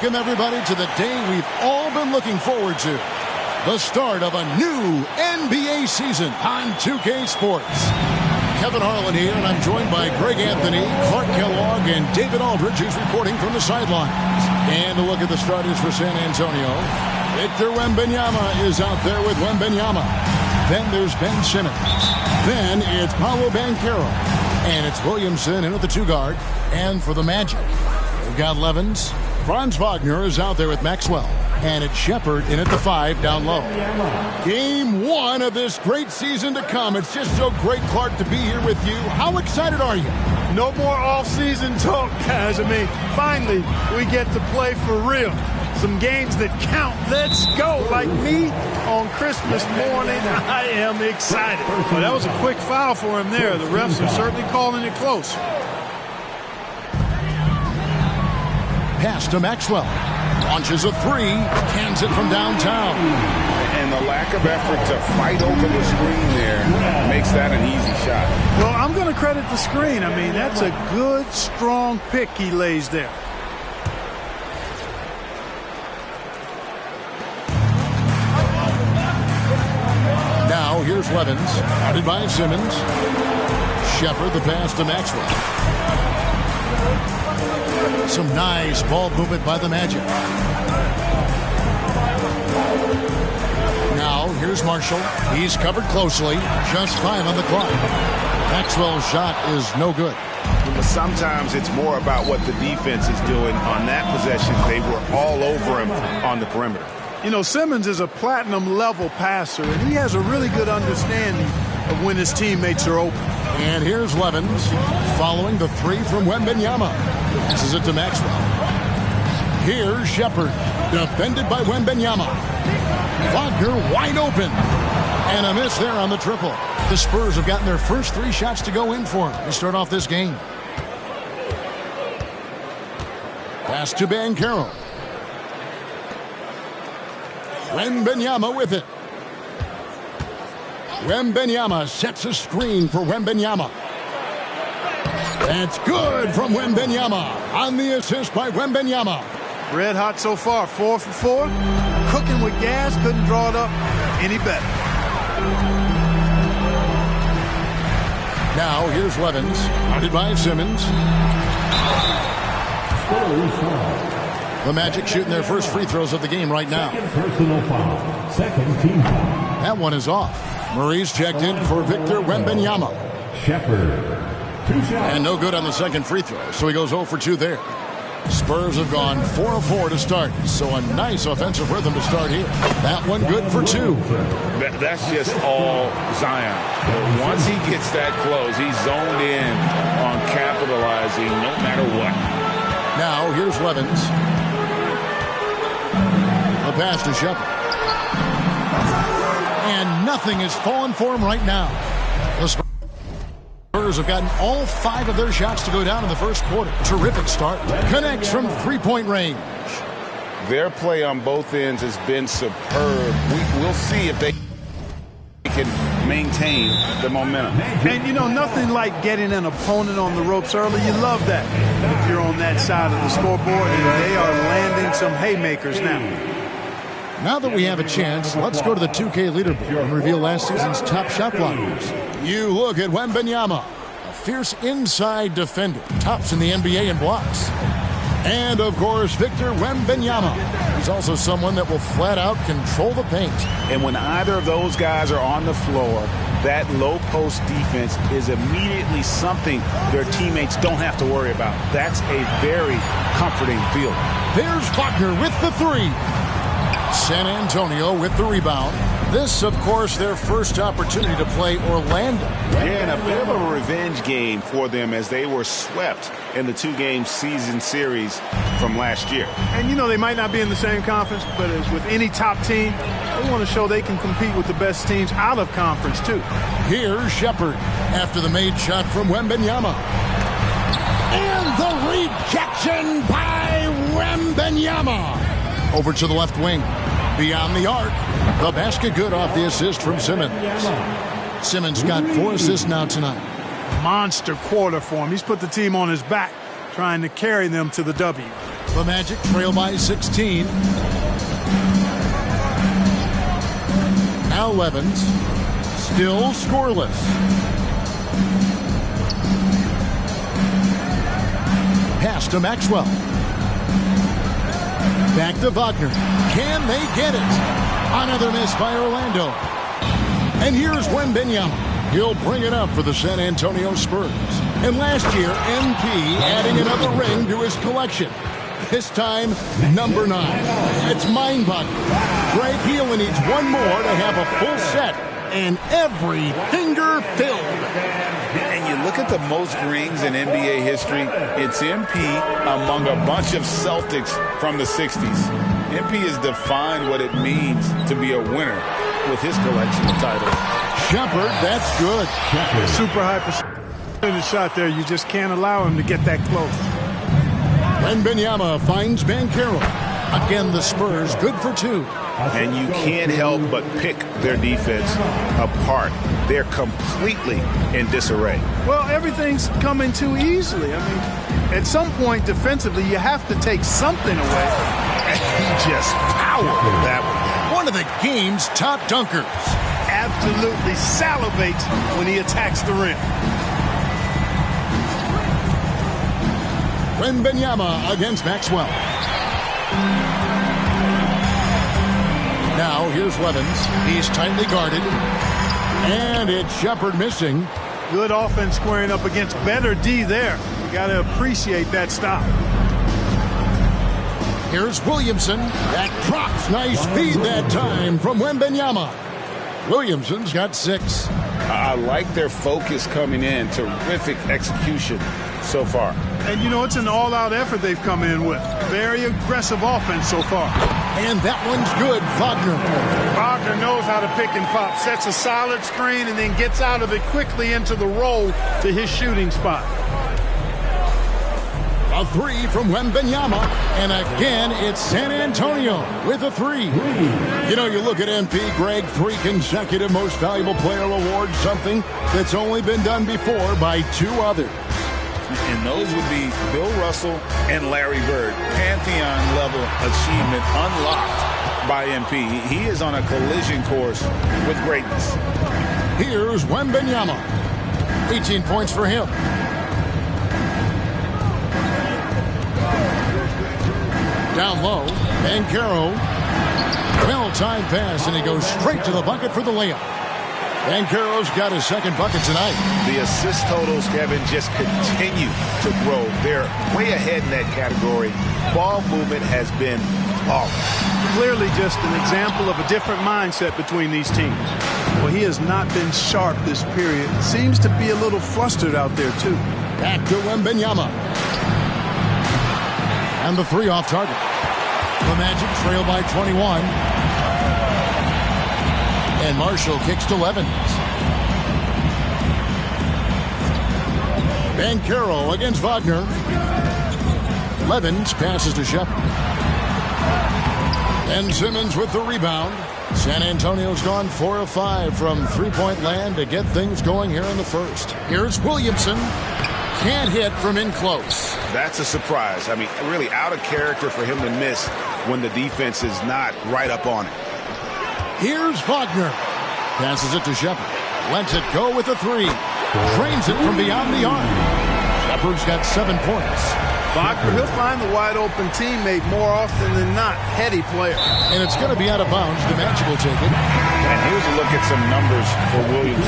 Welcome, everybody, to the day we've all been looking forward to. The start of a new NBA season on 2K Sports. Kevin Harlan here, and I'm joined by Greg Anthony, Clark Kellogg, and David Aldridge, who's reporting from the sidelines. And a look at the starters for San Antonio. Victor Wembanyama is out there with Wembanyama. Then there's Ben Simmons. Then it's Paolo Banchero. And it's Williamson in at the 2-guard. And for the Magic, we've got Levens. Franz Wagner is out there with Maxwell. And it's Shepard in at the 5 down low. Game 1 of this great season to come. It's just so great, Clark, to be here with you. How excited are you? No more off-season talk, guys. I mean, finally, we get to play for real. Some games that count. Let's go. Like me on Christmas morning, I am excited. Well, that was a quick foul for him there. The refs are certainly calling it close. Pass to Maxwell. Launches a 3. Cans it from downtown. And the lack of effort to fight over the screen there makes that an easy shot. Well, I'm going to credit the screen. I mean, that's a good, strong pick he lays there. Now here's Levens. Guarded by Simmons. Shepard, the pass to Maxwell. Some nice ball movement by the Magic. Now here's Marshall. He's covered closely. Just 5 on the clock. Maxwell's shot is no good. But sometimes it's more about what the defense is doing on that possession. They were all over him on the perimeter. You know, Simmons is a platinum-level passer, and he has a really good understanding of when his teammates are open. And here's Levens following the 3 from Wembanyama. Passes it to Maxwell. Here's Shepard, defended by Wembanyama. Wagner wide open. And a miss there on the triple. The Spurs have gotten their first 3 shots to go in for him to start off this game. Pass to Banchero. Wembanyama with it. Wembanyama sets a screen for Wembanyama. That's good from Wembanyama on the assist by Wembanyama. Red hot so far, 4 for 4. Cooking with gas, couldn't draw it up any better. Now here's Levens, guarded by Simmons. The Magic shooting their first free throws of the game right now. Personal foul. Second team foul. That one is off. Murray's checked in for Victor Wembanyama. Shepard. 2 shots. And no good on the second free throw, so he goes 0 for 2 there. Spurs have gone 4 of 4 to start, so a nice offensive rhythm to start here. That one good for 2. That's just all Zion. Once he gets that close, he's zoned in on capitalizing no matter what. Now here's Levens. The pass to Shepard. And nothing is falling for him right now. The Spurs have gotten all 5 of their shots to go down in the first quarter. Terrific start. Connects from 3-point range. Their play on both ends has been superb. We'll see if they can maintain the momentum. And, you know, nothing like getting an opponent on the ropes early. You love that if you're on that side of the scoreboard, and they are landing some haymakers now. Now that we have a chance, let's go to the 2K leaderboard and reveal last season's top shot blockers. You look at Wembanyama, a fierce inside defender, tops in the NBA in blocks. And, of course, Victor Wembanyama. He's also someone that will flat out control the paint. And when either of those guys are on the floor, that low-post defense is immediately something their teammates don't have to worry about. That's a very comforting feeling. There's Wagner with the 3. San Antonio with the rebound. This, of course, their first opportunity to play Orlando. Yeah, and a bit of a revenge game for them as they were swept in the 2-game season series from last year. And, you know, they might not be in the same conference, but as with any top team, they want to show they can compete with the best teams out of conference, too. Here's Shepard after the made shot from Wembanyama. And the rejection by Wembanyama. Over to the left wing. Beyond the arc. The basket good off the assist from Simmons. Simmons got 4 assists now tonight. Monster quarter for him. He's put the team on his back, trying to carry them to the W. The Magic trail by 16. Al Evans, still scoreless. Pass to Maxwell. Back to Wagner. Can they get it? Another miss by Orlando. And here's Wembanyama. He'll bring it up for the San Antonio Spurs. And last year, MP adding another ring to his collection. This time, number 9. It's mind-boggling. Greg, he only needs one more to have a full set. And every finger filled. And you look at the most rings in NBA history, it's MP among a bunch of Celtics from the 60s. MP has defined what it means to be a winner with his collection of titles. Shepherd, that's good. Super high percentage shot there. You just can't allow him to get that close. Wembanyama finds Banchero. Again, the Spurs good for 2. And you can't help but pick their defense apart. They're completely in disarray. Well, everything's coming too easily. I mean, at some point defensively, you have to take something away. And he just powered that one of the game's top dunkers. Absolutely salivates when he attacks the rim. Wembanyama against Maxwell. Now here's Levens. He's tightly guarded. And it's Shepherd missing. Good offense squaring up against better D there. You got to appreciate that stop. Here's Williamson. That drops. Nice feed that time from Wembanyama. Williamson's got 6. I like their focus coming in. Terrific execution so far. And, you know, it's an all-out effort they've come in with. Very aggressive offense so far. And that one's good. Wagner. Wagner knows how to pick and pop. Sets a solid screen and then gets out of it quickly into the roll to his shooting spot. A 3 from Wembanyama. And again, it's San Antonio with a 3. You know, you look at MP, Greg, 3 consecutive Most Valuable Player awards, something that's only been done before by 2 others. And those would be Bill Russell and Larry Bird. Pantheon-level achievement unlocked by MP. He is on a collision course with greatness. Here's Wembanyama. 18 points for him. Down low, Banchero. Well-timed pass, and he goes straight to the bucket for the layup. Banchero's got his second bucket tonight. The assist totals, Kevin, just continue to grow. They're way ahead in that category. Ball movement has been flawless. Clearly just an example of a different mindset between these teams. Well, he has not been sharp this period. Seems to be a little flustered out there, too. Back to Wembanyama. And the 3 off target. The Magic trail by 21. And Marshall kicks to Levens. Banchero against Wagner. Levens passes to Shepherd. And Simmons with the rebound. San Antonio's gone 4 of 5 from three-point land to get things going here in the first. Here's Williamson. Can't hit from in close. That's a surprise. I mean, really out of character for him to miss when the defense is not right up on it. Here's Wagner. Passes it to Shepherd. Lets it go with a 3. Drains it from beyond the arc. Shepherd's got 7 points. Wagner, he'll find the wide-open teammate more often than not. Heady player. And it's going to be out of bounds. The Magic will take it. And here's a look at some numbers for Williams.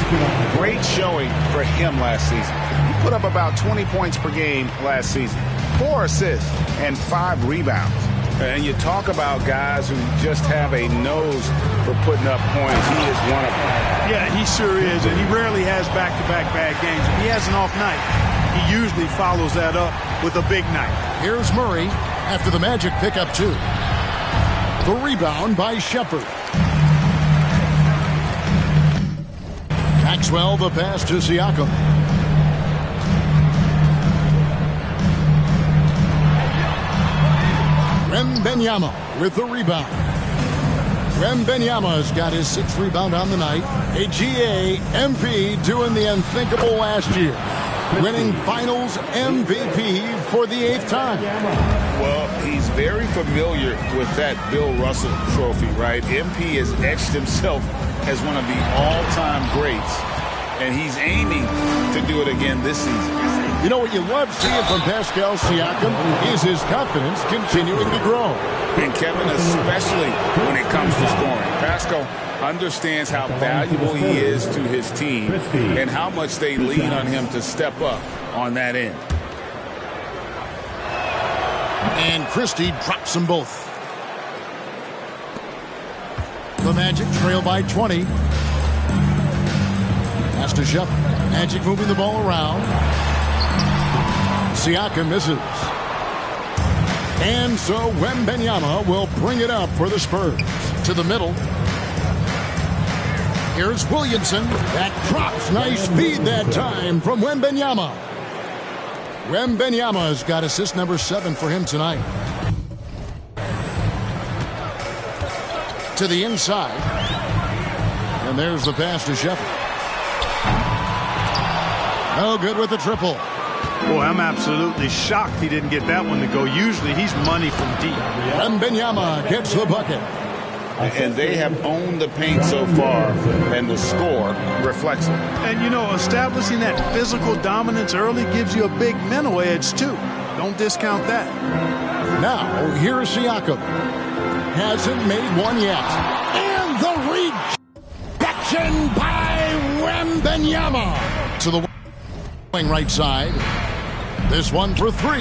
Great showing for him last season. He put up about 20 points per game last season. 4 assists and 5 rebounds. And you talk about guys who just have a nose for putting up points. He is one of them. Yeah, he sure is. And he rarely has back-to-back bad games. If he has an off night, he usually follows that up with a big night. Here's Murray after the Magic pick up 2. The rebound by Shepherd. Maxwell the pass to Siakam. Wembanyama with the rebound. Wembanyama's got his 6th rebound on the night. A GA MP doing the unthinkable last year. winning Finals MVP for the 8th time. Well, he's very familiar with that Bill Russell trophy, right? MP has etched himself as one of the all-time greats, and he's aiming to do it again this season. You know what you love seeing from Pascal Siakam is his confidence continuing to grow. And Kevin, especially when it comes to scoring. Pascal understands how valuable he is to his team and how much they lean on him to step up on that end. And Christie drops them both. The Magic trail by 20. Pass to Shep. Magic moving the ball around. Siakam misses. And so Wembanyama will bring it up for the Spurs. To the middle. Here's Williamson. That drops. Nice feed that time from Wembanyama. Wembanyama's got assist number 7 for him tonight. To the inside. And there's the pass to Shepard. No good with the triple. Boy, I'm absolutely shocked he didn't get that one to go. Usually he's money from deep. Wembanyama gets the bucket. And they have owned the paint so far, and the score reflects it. And, you know, establishing that physical dominance early gives you a big mental edge, too. Don't discount that. Now, here's Siakam. Hasn't made one yet. And the rejection by Wembanyama. To the wing right side. This one for 3.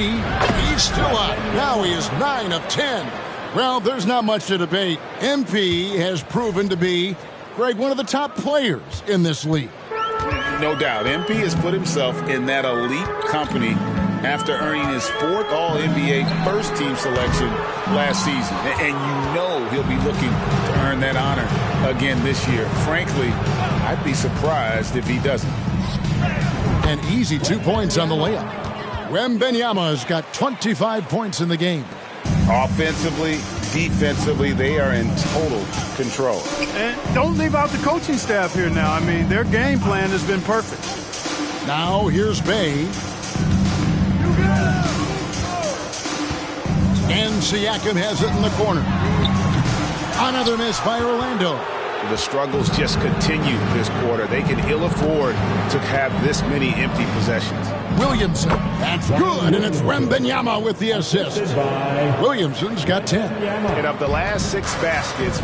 He's still up. Now he is 9 of 10. Well, there's not much to debate. MP has proven to be, Greg, one of the top players in this league. No doubt. MP has put himself in that elite company after earning his 4th All-NBA first-team selection last season. And you know he'll be looking to earn that honor again this year. Frankly, I'd be surprised if he doesn't. An easy 2 points on the layup. Wembanyama's got 25 points in the game. Offensively, defensively, they are in total control. And don't leave out the coaching staff here now. I mean, their game plan has been perfect. Now here's Bay. And Siakam has it in the corner. Another miss by Orlando. The struggles just continue this quarter. They can ill afford to have this many empty possessions. Williamson, that's good, and it's Wembanyama with the assist. Williamson's got 10. And of the last 6 baskets,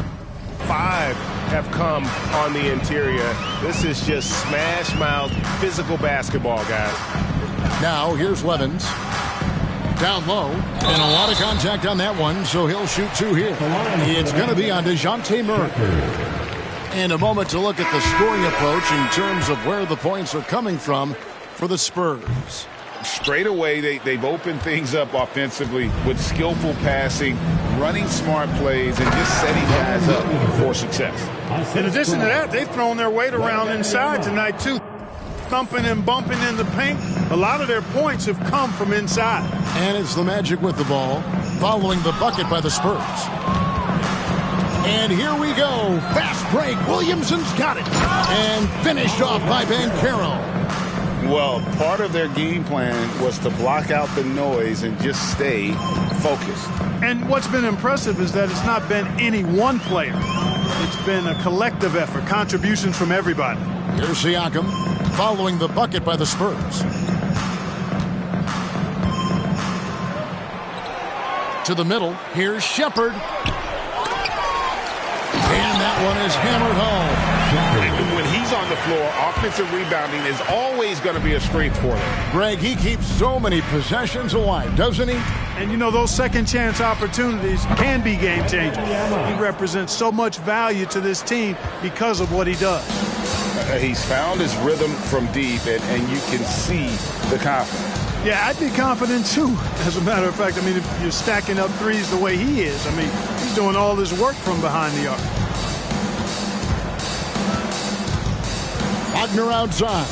5 have come on the interior. This is just smash-mouth physical basketball, guys. Now here's Levens. Down low, and a lot of contact on that one, so he'll shoot 2 here. It's going to be on DeJounte Murray. And a moment to look at the scoring approach in terms of where the points are coming from for the Spurs. Straight away, they've opened things up offensively with skillful passing, running smart plays, and just setting guys up for success. In addition to that, they've thrown their weight around inside tonight, too. Thumping and bumping in the paint. A lot of their points have come from inside. And it's the Magic with the ball, following the bucket by the Spurs. And here we go. Fast break. Williamson's got it. And finished off by Banchero. Well, part of their game plan was to block out the noise and just stay focused. And what's been impressive is that it's not been any one player. It's been a collective effort, contributions from everybody. Here's Siakam, following the bucket by the Spurs. To the middle, here's Shepard. And that one is hammered home. When he's on the floor, offensive rebounding is always going to be a strength for them. Greg, he keeps so many possessions alive, doesn't he? And you know, those second chance opportunities can be game changers. He represents so much value to this team because of what he does. He's found his rhythm from deep, and you can see the confidence. Yeah, I'd be confident too. As a matter of fact, I mean, if you're stacking up threes the way he is, I mean, he's doing all this work from behind the arc. Wagner outside.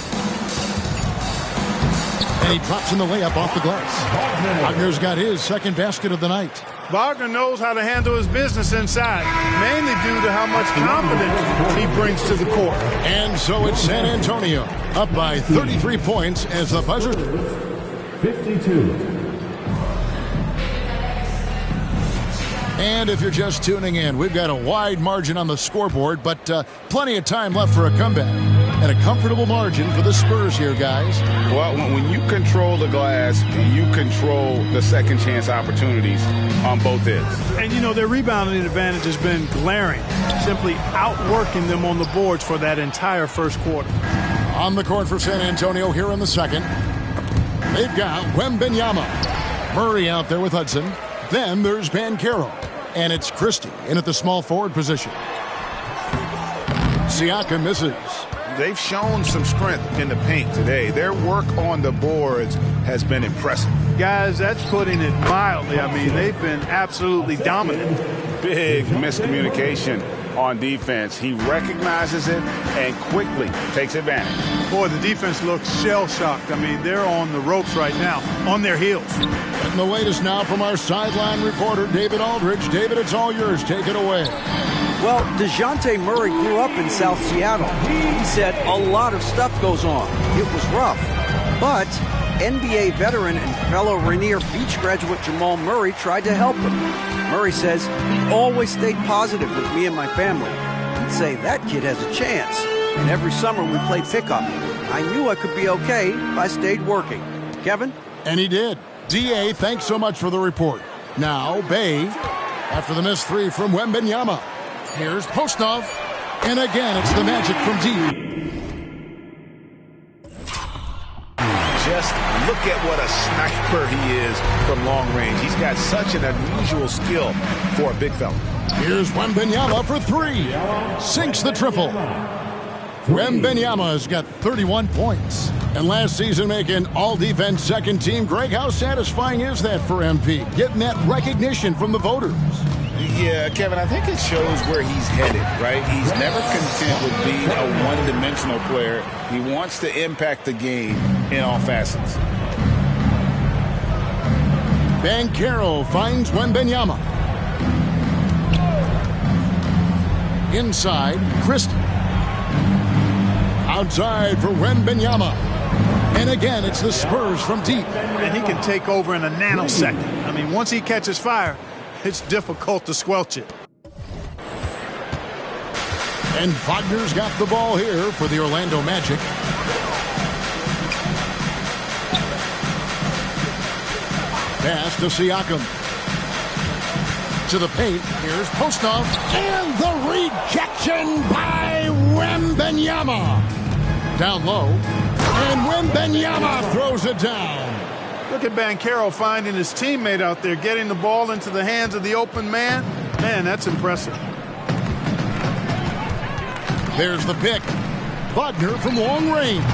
And he drops in the layup off the glass. Wagner's got his second basket of the night. Wagner knows how to handle his business inside, mainly due to how much confidence he brings to the court. And so it's San Antonio, up by 33 points as the buzzer. 52. And if you're just tuning in, we've got a wide margin on the scoreboard, but plenty of time left for a comeback. And a comfortable margin for the Spurs here, guys. Well, when you control the glass, you control the second chance opportunities on both ends. And, you know, their rebounding advantage has been glaring, simply outworking them on the boards for that entire first quarter. On the court for San Antonio here in the second. They've got Wembanyama. Murray out there with Hudson. Then there's Banchero. And it's Christie in at the small forward position. Siakam misses. They've shown some strength in the paint today. Their work on the boards has been impressive. Guys, that's putting it mildly. I mean, they've been absolutely dominant. Big miscommunication on defense. He recognizes it and quickly takes advantage. Boy, the defense looks shell-shocked. I mean, they're on the ropes right now, on their heels. And the latest now from our sideline reporter, David Aldridge. David, it's all yours. Take it away. Well, DeJounte Murray grew up in South Seattle. He said a lot of stuff goes on. It was rough. But NBA veteran and fellow Rainier Beach graduate Jamal Murray tried to help him. Murray says he always stayed positive with me and my family. He'd say that kid has a chance. And every summer we played pickup. I knew I could be okay if I stayed working. Kevin? And he did. D.A., thanks so much for the report. Now, Bay, after the missed three from Wembanyama. Here's Postov. And again, it's the Magic from deep. Just look at what a sniper he is from long range. He's got such an unusual skill for a big fella. Here's Wembanyama for three. Sinks the triple. Wembanyama has got 31 points. And last season making all-defense second team. Greg, how satisfying is that for MP? Getting that recognition from the voters. Yeah, Kevin, I think it shows where he's headed, right? He's never content with being a one-dimensional player. He wants to impact the game in all facets. Banchero finds Wembanyama. Inside, Christie. Outside for Wembanyama. And again, it's the Spurs from deep. And he can take over in a nanosecond. I mean, once he catches fire, it's difficult to squelch it. And Wagner's got the ball here for the Orlando Magic. Pass to Siakam. To the paint. Here's Postov. And the rejection by Wembanyama. Down low. And Wembanyama throws it down. Look at Banchero finding his teammate out there, getting the ball into the hands of the open man. Man, that's impressive. There's the pick. Wagner from long range.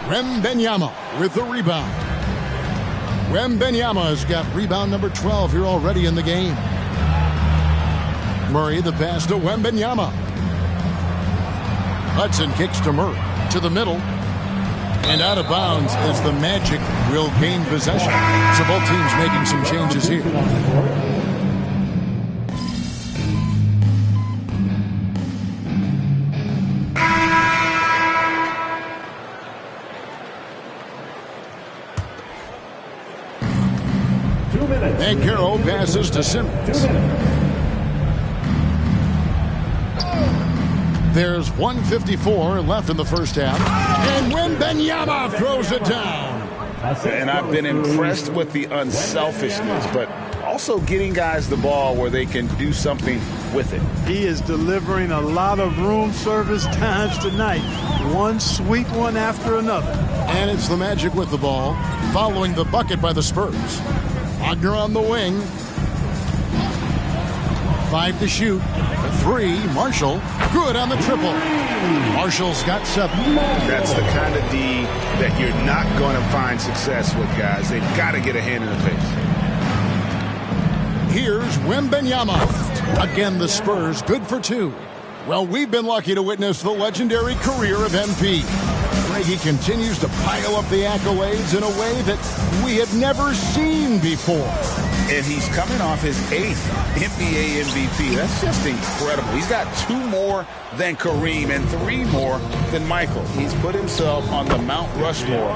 Wembanyama with the rebound. Wembanyama has got rebound number 12 here already in the game. Murray the pass to Wembanyama. Hudson kicks to Murray. To the middle. And out of bounds as the Magic will gain possession. So both teams making some changes here. Banchero passes to Simmons. There's 1:54 left in the first half. And Wembanyama throws it down. And I've been impressed with the unselfishness, but also getting guys the ball where they can do something with it. He is delivering a lot of room service times tonight. One sweet one after another. And it's the Magic with the ball, following the bucket by the Spurs. Wagner on the wing. 5 to shoot. A 3. Marshall. Good on the triple. Marshall's got 7. That's the kind of D that you're not going to find success with, guys. They've got to get a hand in the face. Here's Wembanyama. Again, the Spurs good for 2. Well, we've been lucky to witness the legendary career of MP. He continues to pile up the accolades in a way that we have never seen before. And he's coming off his 8th NBA MVP. That's just incredible. He's got 2 more than Kareem and 3 more than Michael. He's put himself on the Mount Rushmore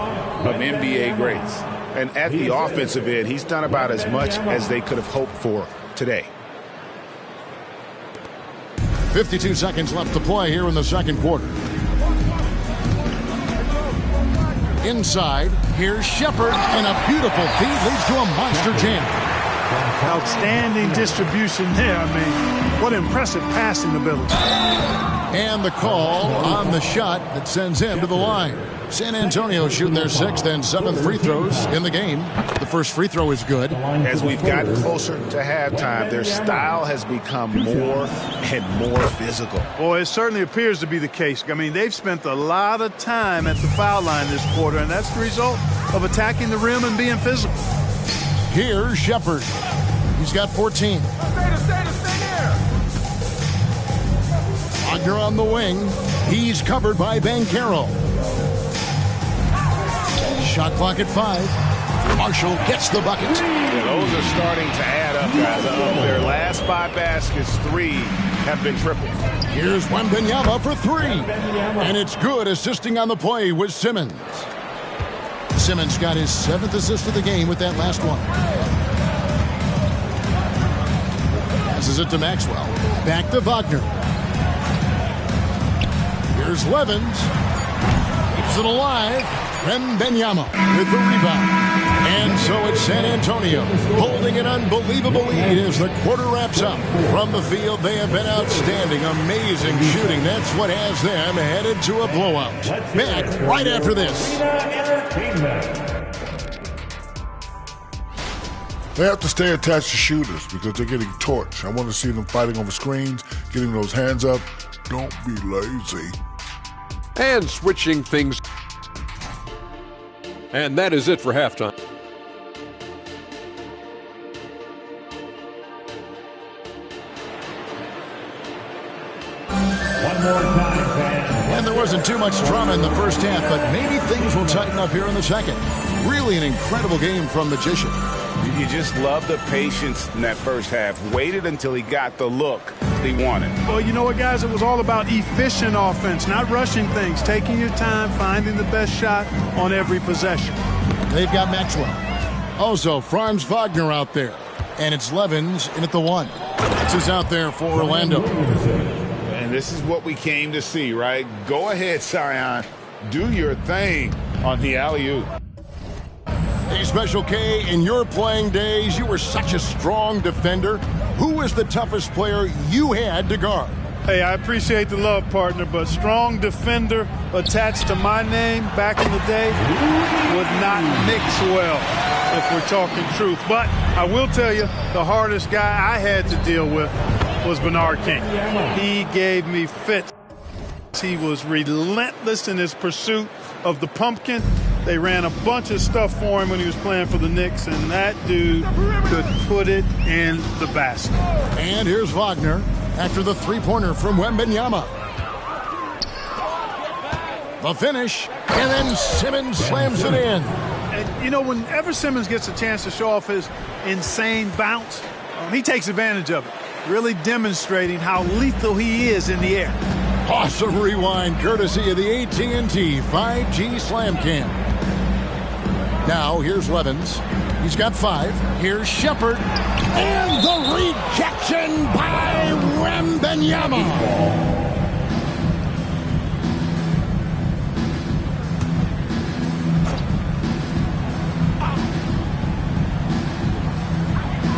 of NBA greats. And at the offensive end, he's done about as much as they could have hoped for today. 52 seconds left to play here in the second quarter. Inside, here's Shepard, and a beautiful feed leads to a monster jam. Outstanding distribution there. I mean, what impressive passing ability. And the call on the shot that sends him to the line. San Antonio shooting their 6th and 7th free throws in the game. The first free throw is good. As we've gotten closer to halftime, their style has become more and more physical. Boy, it certainly appears to be the case. I mean, they've spent a lot of time at the foul line this quarter, and that's the result of attacking the rim and being physical. Here's Shepard. He's got 14. Wagner on the wing. He's covered by Banchero. Shot clock at 5. Marshall gets the bucket. Yeah, those are starting to add up, guys. Of their last 5 baskets, 3 have been tripled. Here's Wembanyama for 3. And it's good, assisting on the play with Simmons. Simmons got his 7th assist of the game with that last one. Passes it to Maxwell. Back to Wagner. Here's Levens. Keeps it alive. Wembanyama with the rebound. And so it's San Antonio holding an unbelievable lead as the quarter wraps up. From the field, they have been outstanding. Amazing shooting. That's what has them headed to a blowout. Back right after this. They have to stay attached to shooters because they're getting torched. I want to see them fighting over screens, getting those hands up. Don't be lazy. And switching things. And that is it for halftime. One more time, fans. And there wasn't too much drama in the first half, but maybe things will tighten up here in the second. Really an incredible game from Magician. You just love the patience in that first half. Waited until he got the look he wanted. Well, you know what, guys? It was all about efficient offense, not rushing things, taking your time, finding the best shot on every possession. They've got Maxwell. Also, Franz Wagner out there. And it's Levens in at the 1. This is out there for Orlando. And this is what we came to see, right? Go ahead, Zion. Do your thing on the alley-oop. Hey, Special K, in your playing days, you were such a strong defender. Who was the toughest player you had to guard? Hey, I appreciate the love, partner, but strong defender attached to my name back in the day would not mix well, if we're talking truth. But I will tell you, the hardest guy I had to deal with was Bernard King. He gave me fits. He was relentless in his pursuit of the pumpkin. They ran a bunch of stuff for him when he was playing for the Knicks, and that dude could put it in the basket. And here's Wagner after the three-pointer from Wembanyama. The finish, and then Simmons slams it in. And, you know, whenever Simmons gets a chance to show off his insane bounce, he takes advantage of it, really demonstrating how lethal he is in the air. Awesome rewind courtesy of the AT&T 5G Slam Cam. Now, here's Levens. He's got 5. Here's Shepard. And the rejection by Wembanyama.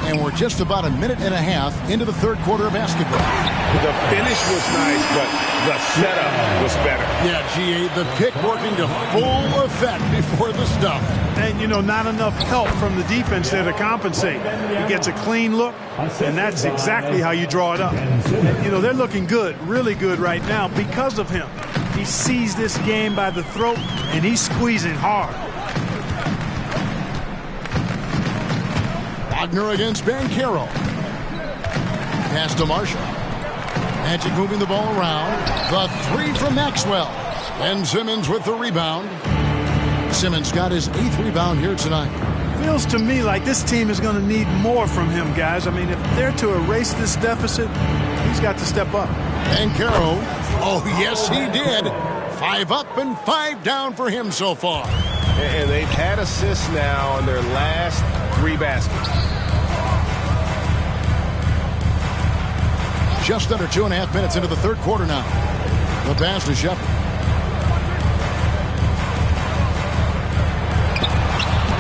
And we're just about a minute and a half into the third quarter of basketball. The finish was nice, but the setup was better. Yeah, G.A., the pick working to full effect before the stuff. And, you know, not enough help from the defense there to compensate. He gets a clean look, and that's exactly how you draw it up. You know, they're looking good, really good right now because of him. He sees this game by the throat, and he's squeezing hard. Wagner against Banchero. Pass to Marshall. Magic moving the ball around. The 3 from Maxwell. And Simmons with the rebound. Simmons got his 8th rebound here tonight. Feels to me like this team is going to need more from him, guys. I mean, if they're to erase this deficit, he's got to step up. Banchero, oh yes he did. 5 up and 5 down for him so far. And they've had assists now on their last 3 baskets. Just under 2.5 minutes into the third quarter now. The pass to Shepard.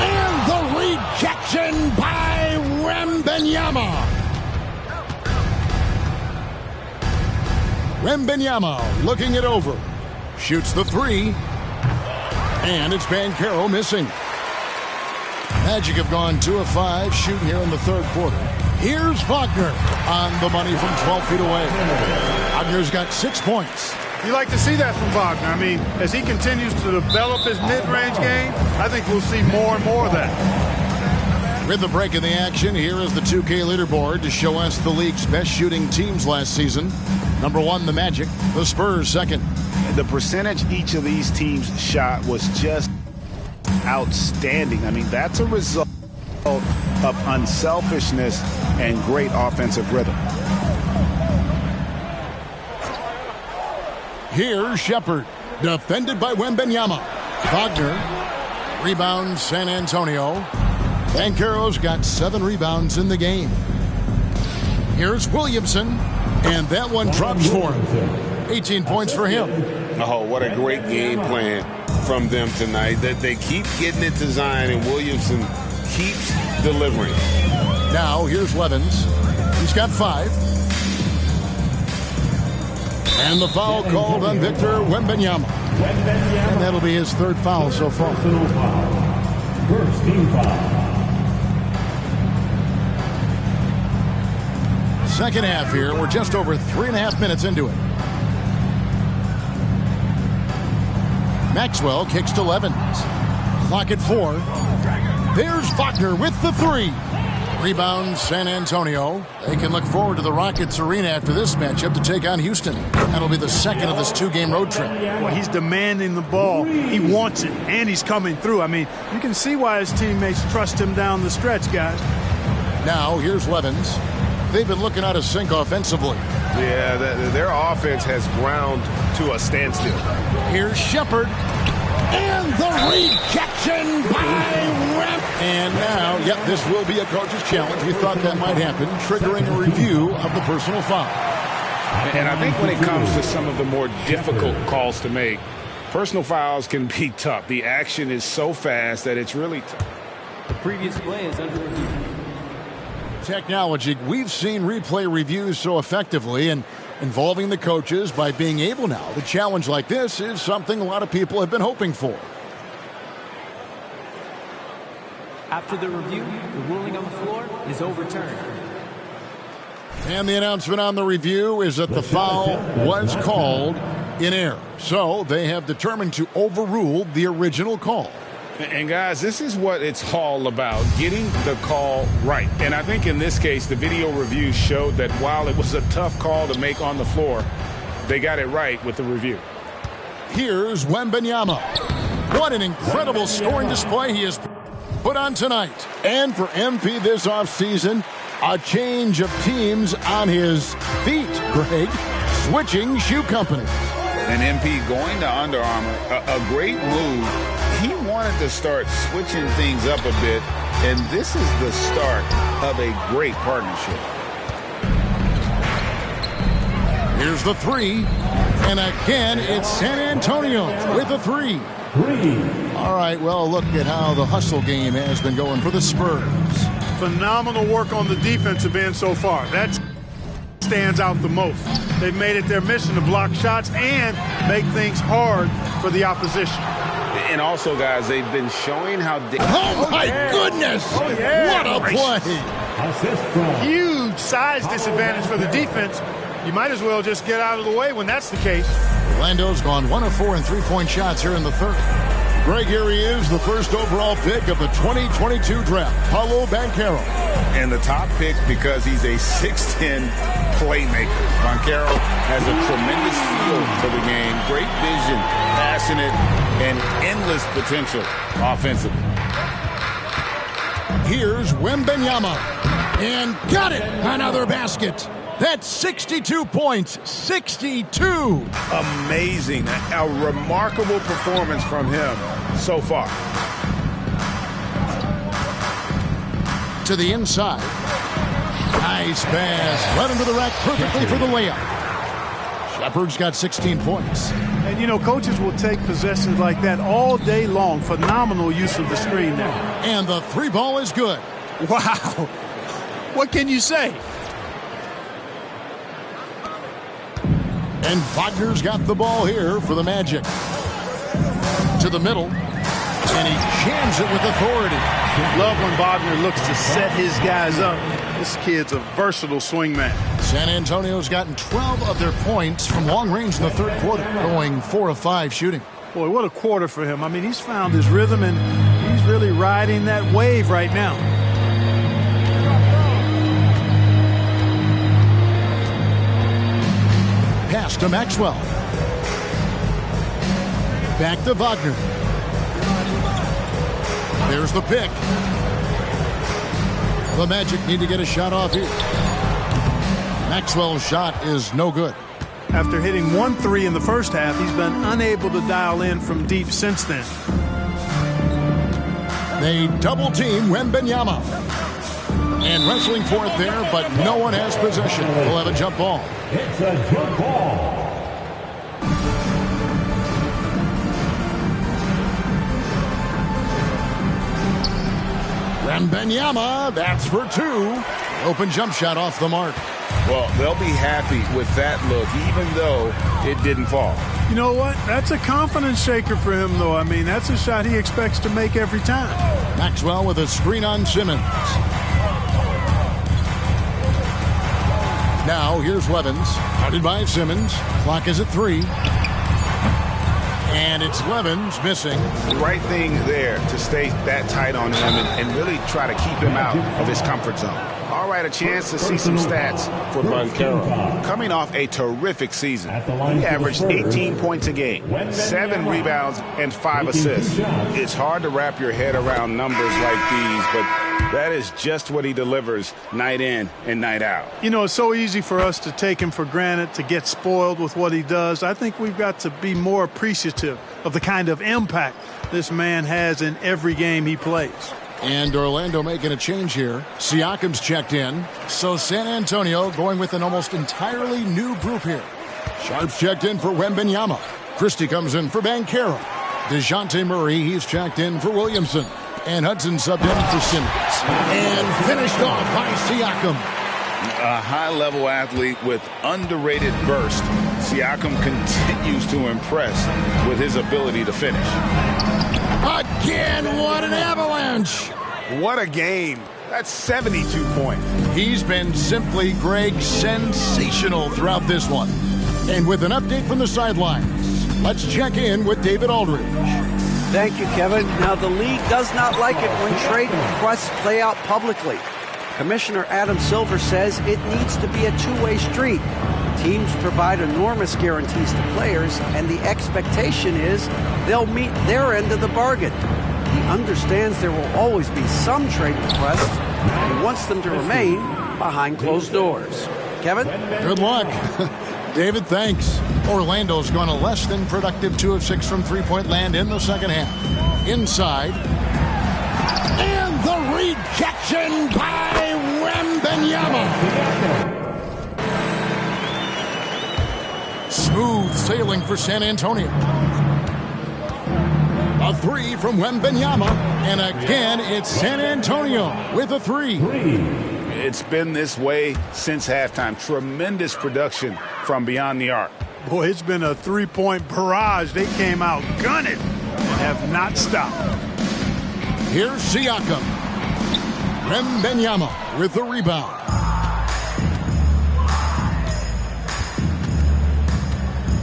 And the rejection by Wembanyama. Wembanyama looking it over. Shoots the 3. And it's Banchero missing. Magic have gone 2 of 5 shooting here in the third quarter. Here's Wagner on the money from 12 feet away. Wagner's got 6 points. You like to see that from Wagner. I mean, as he continues to develop his mid-range game, I think we'll see more and more of that. With the break in the action, here is the 2K leaderboard to show us the league's best shooting teams last season. Number 1, the Magic. The Spurs, second. The percentage each of these teams shot was just outstanding. I mean, that's a result of unselfishness and great offensive rhythm. Here's Shepard, defended by Wembanyama. Wagner, rebounds San Antonio. Banchero's got 7 rebounds in the game. Here's Williamson, and that one drops for him. 18 points for him. Oh, what a great game plan from them tonight. That they keep getting it to Zion, and Williamson keeps delivering. Now, here's Levens. He's got 5. And the foul called on Victor Wembanyama. And that'll be his 3rd foul so far. First team foul. Second half here. We're just over 3.5 minutes into it. Maxwell kicks to Levens. Clock at 4. There's Wagner with the 3. Rebound San Antonio. They can look forward to the Rockets arena after this matchup to take on Houston. That'll be the second of this 2-game road trip. Well, he's demanding the ball. He wants it, and he's coming through. I mean, you can see why his teammates trust him down the stretch, guys. Now, here's Levens. They've been looking out of sync offensively. Yeah, their offense has ground to a standstill. Here's Shepard. And the rejection by Wemp. And now, yep, this will be a coach's challenge. We thought that might happen, triggering a review of the personal foul. And I think when it comes to some of the more difficult calls to make, personal fouls can be tough. The action is so fast that it's really tough. The previous play is under review. Technology, we've seen replay reviews so effectively and involving the coaches by being able now. The challenge like this is something a lot of people have been hoping for. After the review, the ruling on the floor is overturned. And the announcement on the review is that the foul was called in error. So they have determined to overrule the original call. And guys, this is what it's all about, getting the call right. And I think in this case, the video review showed that while it was a tough call to make on the floor, they got it right with the review. Here's Wembanyama. What an incredible scoring display he has put on tonight. And for MP this offseason, a change of teams on his feet, Greg. Switching shoe company. And MP going to Under Armour, a great move. He wanted to start switching things up a bit, and this is the start of a great partnership. Here's the 3, and again it's San Antonio with a 3. All right, well, look at how the hustle game has been going for the Spurs. Phenomenal work on the defensive end so far. That stands out the most. They've made it their mission to block shots and make things hard for the opposition. And also, guys, they've been showing how... Oh, my goodness! What a play! Huge size disadvantage for the defense. You might as well just get out of the way when that's the case. Orlando's gone 1 of 4 in 3-point shots here in the third. Greg, here he is, the first overall pick of the 2022 draft, Paolo Banchero. And the top pick because he's a 6'10 playmaker. Banchero has a tremendous feel for the game, great vision, passionate, and endless potential offensively. here's Wembanyama. And got it! Another basket. That's 62 points. 62! Amazing. A remarkable performance from him so far. To the inside. Nice pass. Right into the rack perfectly for the layup. Shepard's got 16 points. And, you know, coaches will take possessions like that all day long. Phenomenal use of the screen there. And the three ball is good. Wow. What can you say? And Wagner's got the ball here for the Magic. To the middle. And he jams it with authority. Love when Wagner looks to set his guys up. This kid's a versatile swingman. San Antonio's gotten 12 of their points from long range in the third quarter, going 4 of 5 shooting. Boy, what a quarter for him. I mean, he's found his rhythm, and he's really riding that wave right now. Pass to Maxwell. Back to Wagner. There's the pick. The Magic need to get a shot off here. Maxwell's shot is no good. After hitting 1 3 in the first half, he's been unable to dial in from deep since then. They double team Wembanyama. And wrestling for it there, but no one has possession. We'll have a jump ball. It's a jump ball. Wembanyama, that's for 2. Open jump shot off the mark. Well, they'll be happy with that look, even though it didn't fall. You know what? That's a confidence shaker for him, though. I mean, that's a shot he expects to make every time. Maxwell with a screen on Simmons. Now, here's Levens. Guarded by Simmons. Clock is at 3. And it's Levens missing. The right thing there to stay that tight on him and really try to keep him out of his comfort zone. All right, a chance to see some stats for Banchero. Coming off a terrific season, he averaged 18 points a game, 7 rebounds, and 5 assists. It's hard to wrap your head around numbers like these, but that is just what he delivers night in and night out. You know, it's so easy for us to take him for granted, to get spoiled with what he does. I think we've got to be more appreciative of the kind of impact this man has in every game he plays. And Orlando making a change here. Siakam's checked in. So San Antonio going with an almost entirely new group here. Sharp's checked in for Wembanyama. Christie comes in for Banchero. DeJounte Murray, he's checked in for Williamson. And Hudson subbed in for Simmons. And finished off by Siakam. A high-level athlete with underrated burst. Siakam continues to impress with his ability to finish. Again, what an avalanche! What a game. That's 72 points. He's been simply, Greg, sensational throughout this one. And with an update from the sidelines, let's check in with David Aldridge. Thank you, Kevin. Now, the league does not like it when trade requests play out publicly. Commissioner Adam Silver says it needs to be a two-way street. Teams provide enormous guarantees to players, and the expectation is they'll meet their end of the bargain. He understands there will always be some trade requests, and he wants them to remain behind closed doors. Kevin? Good luck. David, thanks. Orlando's gone a less than productive 2 of 6 from three-point land in the second half. Inside. And the rejection by Wembanyama. Smooth sailing for San Antonio. A 3 from Wembanyama. And again, it's San Antonio with a 3. It's been this way since halftime. Tremendous production from beyond the arc. Boy, it's been a three-point barrage. They came out gunning and have not stopped. Here's Siakam. Wembanyama with the rebound.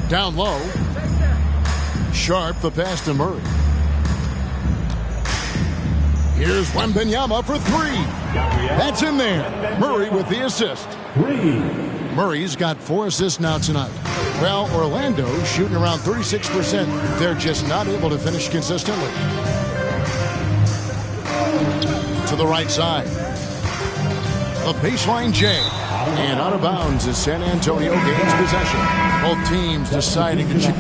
Down low. Sharp the pass to Murray. Here's Wembanyama for 3. That's in there. Murray with the assist. Murray's got 4 assists now tonight. Well, Orlando's shooting around 36%. They're just not able to finish consistently. To to the right side. The baseline J. And out of bounds as San Antonio gains possession. Both teams deciding to check.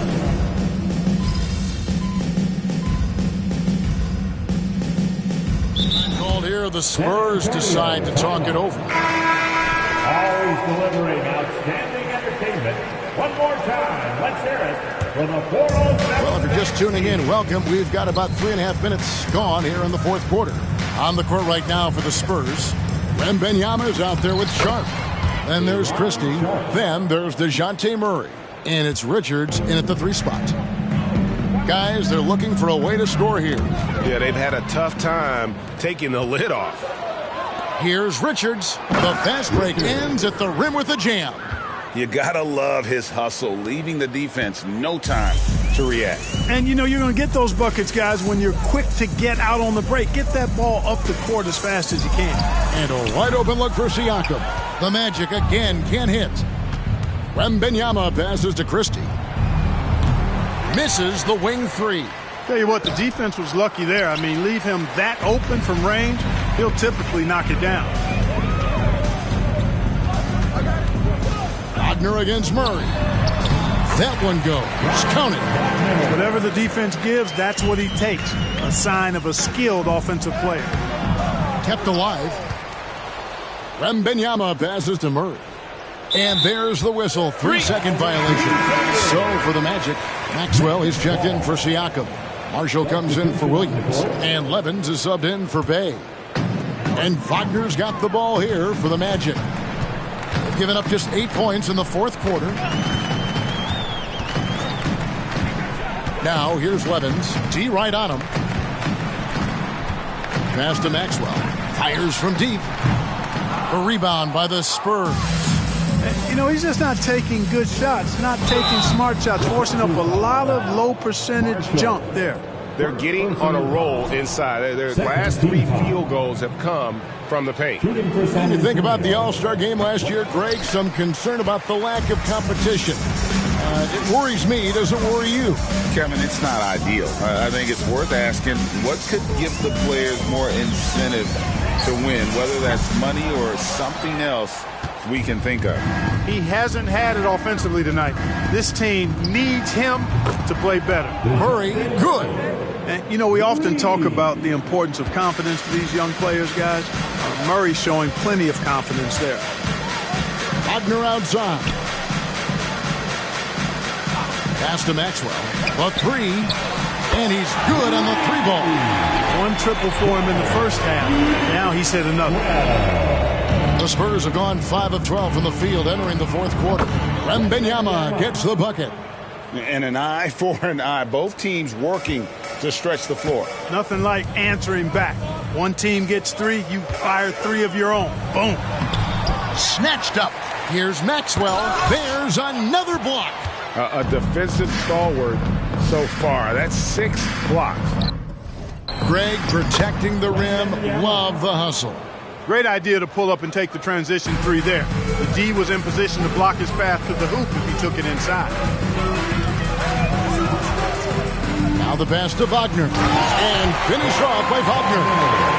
Called here, the Spurs decide to talk it over. Always delivering outstanding entertainment. One more time, let's hear it for the 407. Well, if you're just tuning in, welcome. We've got about 3.5 minutes gone here in the fourth quarter. On the court right now for the Spurs, Wembanyama is out there with Sharp. Then there's Christie. Then there's DeJounte Murray. And it's Richards in at the 3 spot. Guys, they're looking for a way to score here. Yeah, they've had a tough time taking the lid off. Here's Richards. The fast break ends at the rim with a jam. You gotta love his hustle, leaving the defense no time to react. And, you know, you're going to get those buckets, guys, when you're quick to get out on the break. Get that ball up the court as fast as you can. And a wide open look for Siakam. The Magic again can't hit. Wembanyama passes to Christie. Misses the wing 3. Tell you what, the defense was lucky there. I mean, leave him that open from range, he'll typically knock it down. Wagner against Murray. That one goes. Counted. Whatever the defense gives, that's what he takes. A sign of a skilled offensive player. Kept alive. Wembanyama passes to Murray. And there's the whistle. 3-second violation. So for the Magic, Maxwell is checked in for Siakam. Marshall comes in for Williams. And Levens is subbed in for Bay. And Wagner's got the ball here for the Magic. They've given up just 8 points in the fourth quarter. Now here's Levens. D right on him. Pass to Maxwell. Fires from deep. A rebound by the Spurs. You know, he's just not taking good shots, not taking smart shots, forcing up a lot of low percentage jump there. They're getting on a roll inside. Their last 3 field goals have come from the paint. And you think about the All-Star game last year, Greg, some concern about the lack of competition. It worries me. Does it worry you? Kevin, it's not ideal. I think it's worth asking what could give the players more incentive to win, whether that's money or something else we can think of. He hasn't had it offensively tonight. This team needs him to play better. Murray, good. And, you know, we often talk about the importance of confidence for these young players, guys. Murray's showing plenty of confidence there. Wagner outside. Pass to Maxwell. The 3. And he's good on the 3 ball. 1 triple for him in the first half. Now he's hit another. The Spurs have gone 5 of 12 from the field entering the fourth quarter. Wembanyama gets the bucket. And an eye for an eye. Both teams working to stretch the floor. Nothing like answering back. One team gets 3, you fire 3 of your own. Boom. Snatched up. Here's Maxwell. There's another block. A defensive stalwart so far. That's 6 blocks. Greg protecting the rim. Love the hustle. Great idea to pull up and take the transition 3 there. The D was in position to block his path to the hoop if he took it inside. Now the pass to Wagner. And finished off by Wagner.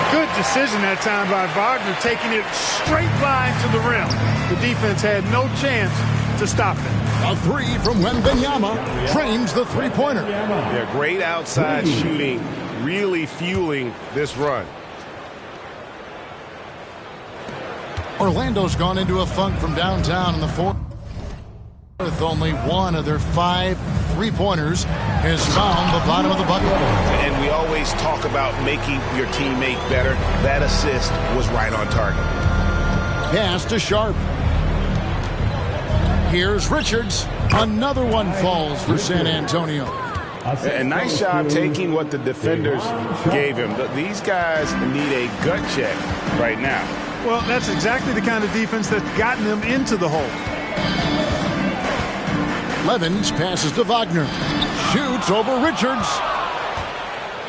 Good decision that time by Wagner, taking it straight line to the rim. The defense had no chance to stop it. A 3 from Wembanyama trains the 3-pointer. Yeah, great outside shooting, really fueling this run. Orlando's gone into a funk from downtown in the fourth. With only 1 of their 5 3-pointers has found the bottom of the bucket. And we always talk about making your teammate better. That assist was right on target. Pass to Sharp. Here's Richards. Another one falls for San Antonio. A nice job taking what the defenders gave him. These guys need a gut check right now. Well, that's exactly the kind of defense that's gotten them into the hole. Levens passes to Wagner. Shoots over Richards.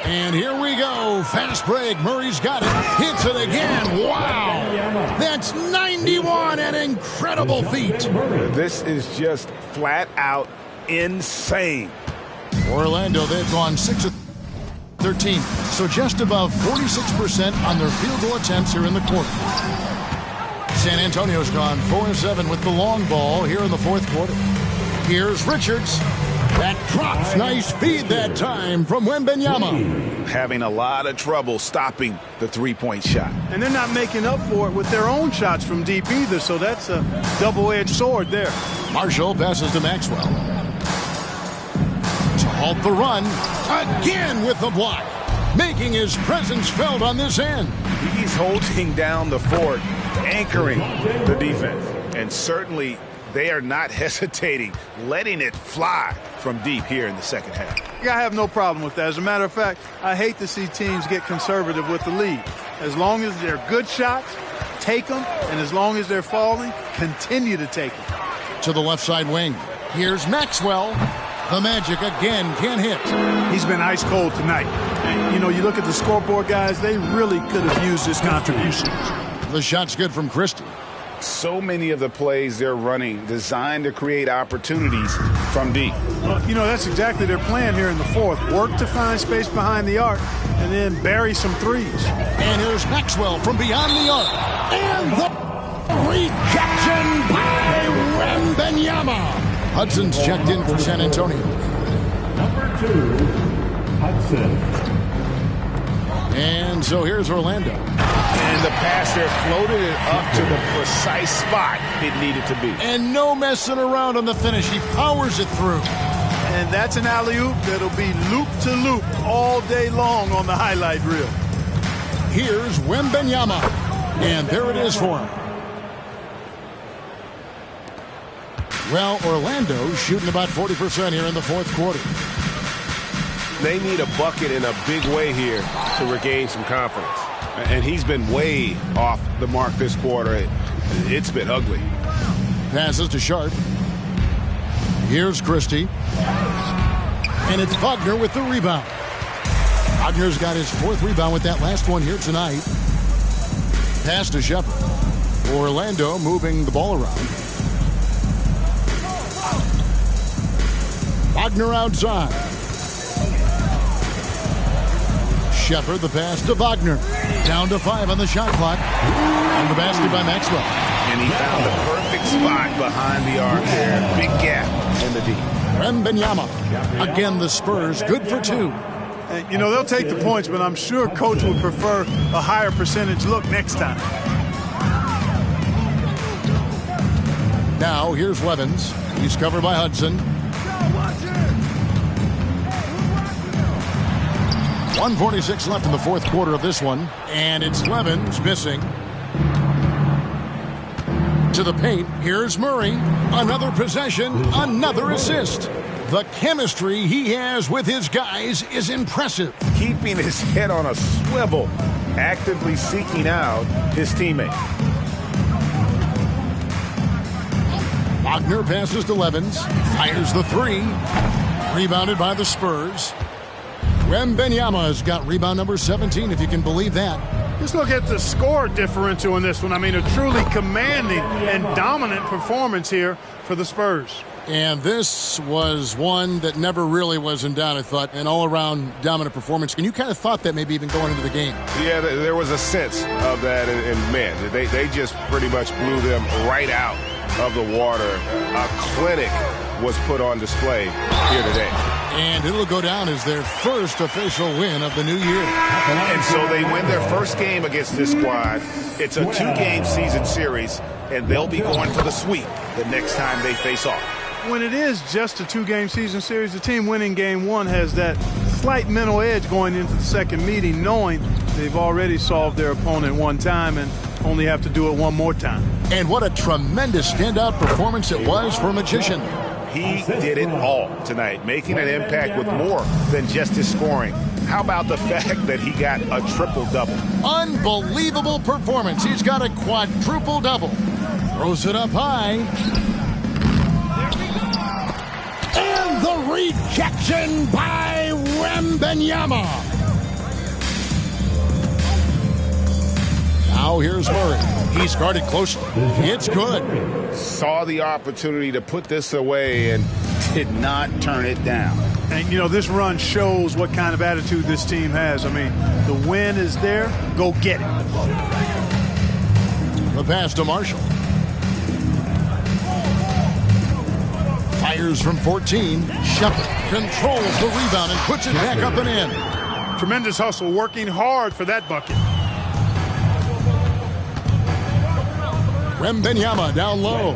And here we go. Fast break. Murray's got it. Hits it again. Wow. That's 91. An incredible feat. This is just flat out insane. Orlando, they've gone 6 of 13, so just above 46% on their field goal attempts here in the quarter. San Antonio's gone 4-7 with the long ball here in the fourth quarter. Here's Richards. That drops. Nice feed that time from Wembanyama. Having a lot of trouble stopping the three-point shot. And they're not making up for it with their own shots from deep either, so that's a double-edged sword there. Marshall passes to Maxwell. To halt the run. Again with the block. Making his presence felt on this end. He's holding down the fort, anchoring the defense. And certainly they are not hesitating, letting it fly from deep here in the second half. I have no problem with that. As a matter of fact, I hate to see teams get conservative with the lead. As long as they're good shots, take them. And as long as they're falling, continue to take them. To the left side wing. Here's Maxwell. The Magic again can't hit. He's been ice cold tonight. And, you know, you look at the scoreboard, guys, they really could have used this contribution. The shot's good from Christie. So many of the plays they're running designed to create opportunities from deep. Well, you know, that's exactly their plan here in the fourth. Work to find space behind the arc and then bury some threes. And here's Maxwell from beyond the arc. And the rejection by Wembanyama. Hudson's checked in for San Antonio. Number 2, Hudson. And so here's Orlando. And the pass there floated it up to the precise spot it needed to be. And no messing around on the finish. He powers it through. And that's an alley-oop that'll be loop-to-loop all day long on the highlight reel. Here's Wembanyama. And there it is for him. Well, Orlando's shooting about 40% here in the fourth quarter. They need a bucket in a big way here to regain some confidence. And he's been way off the mark this quarter. It's been ugly. Passes to Sharp. Here's Christie. And it's Wagner with the rebound. Wagner's got his fourth rebound with that last one here tonight. Pass to Shepard. Orlando moving the ball around. Wagner outside. Shepard, the pass to Wagner. Down to 5 on the shot clock. And the basket by Maxwell. And he found the perfect spot behind the arc there. Big gap in the deep. Wembanyama. Again, the Spurs good for 2. And, you know, they'll take the points, but I'm sure Coach would prefer a higher percentage look next time. Now, here's Levens. He's covered by Hudson. 1:46 left in the fourth quarter of this one. And it's Levens missing. To the paint. Here's Murray. Another possession. Another assist. The chemistry he has with his guys is impressive. Keeping his head on a swivel. Actively seeking out his teammate. Wagner passes to Levens. Fires the 3. Rebounded by the Spurs. Wembanyama's got rebound number 17, if you can believe that. Just look at the score differential in this one. I mean, a truly commanding and dominant performance here for the Spurs. And this was one that never really was in doubt, I thought, an all-around dominant performance. And you kind of thought that maybe even going into the game. Yeah, there was a sense of that, and man, they just pretty much blew them right out of the water. A clinic was put on display here today. And it'll go down as their first official win of the new year. And so they win their first game against this squad. It's a 2-game season series, and they'll be going for the sweep the next time they face off. When it is just a 2-game season series, the team winning game 1 has that slight mental edge going into the second meeting, knowing they've already solved their opponent one time and only have to do it one more time. And what a tremendous standout performance it was for Magician. He did it all tonight, making an impact with more than just his scoring. How about the fact that he got a triple-double? Unbelievable performance. He's got a quadruple-double. Throws it up high. And the rejection by Wembanyama. Now here's Murray. He's guarded closely. It's good. Saw the opportunity to put this away and did not turn it down. And, you know, this run shows what kind of attitude this team has. I mean, the win is there. Go get it. The pass to Marshall. Fires from 14. Shepard controls the rebound and puts it back up and in. Tremendous hustle, working hard for that bucket. Wembanyama down low.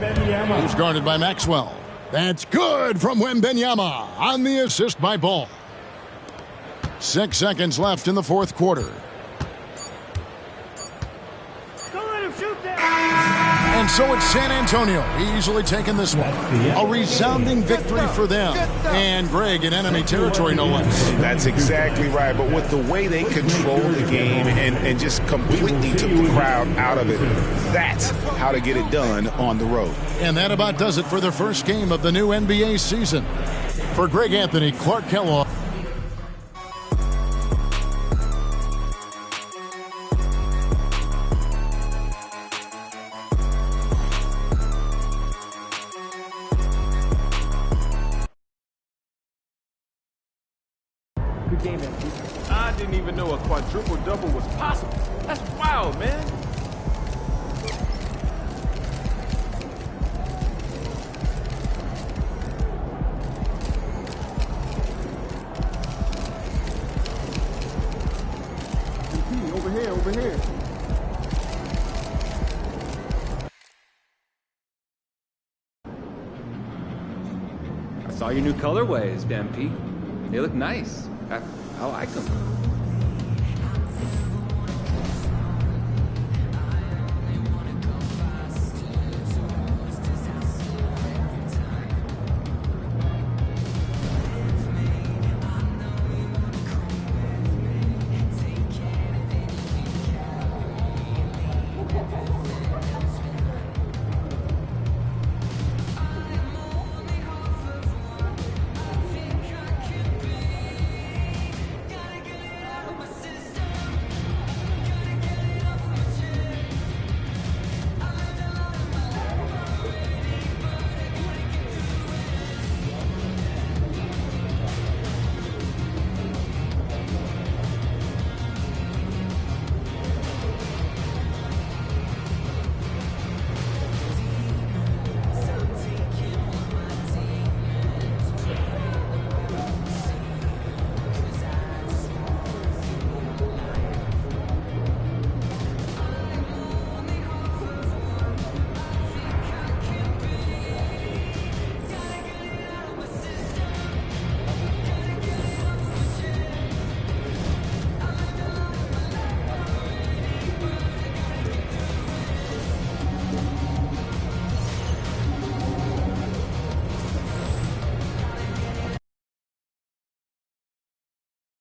He's guarded by Maxwell. That's good from Wembanyama on the assist by Ball. 6 seconds left in the fourth quarter. And so it's San Antonio easily taking this one. A resounding victory for them. And Greg in enemy territory, no less. That's exactly right. But with the way they controlled the game and just completely took the crowd out of it, that's how to get it done on the road. And that about does it for the first game of the new NBA season. For Greg Anthony, Clark Kellogg. I didn't even know a quadruple-double was possible. That's wild, man. Over here, over here. I saw your new colorways, MP. They look nice. I like them.